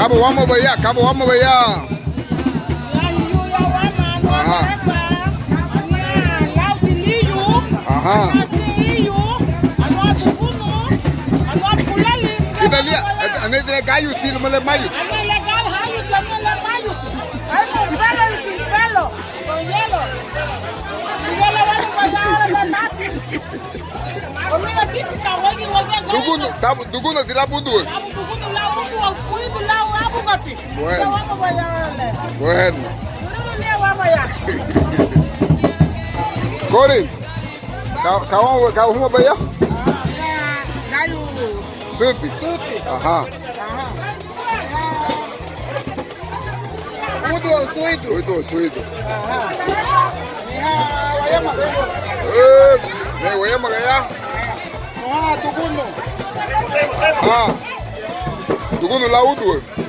Cabo vamos baya. Aha. Italia, ane gayo tiro male mayo. Ane legal hayo también mayo. Hay con pelo y sin pelo, con hielo. Y yo le voy a pagar la nati. Comida típica, güey, Duguno tira budu. Duguno la uno, fui de la abu gati. Bueno. Vamos allá. Bueno. No vamos allá. Corey. Kau baya? Gayo. Suti. Aha. Suido. Voy a magaya. Duguno la udo.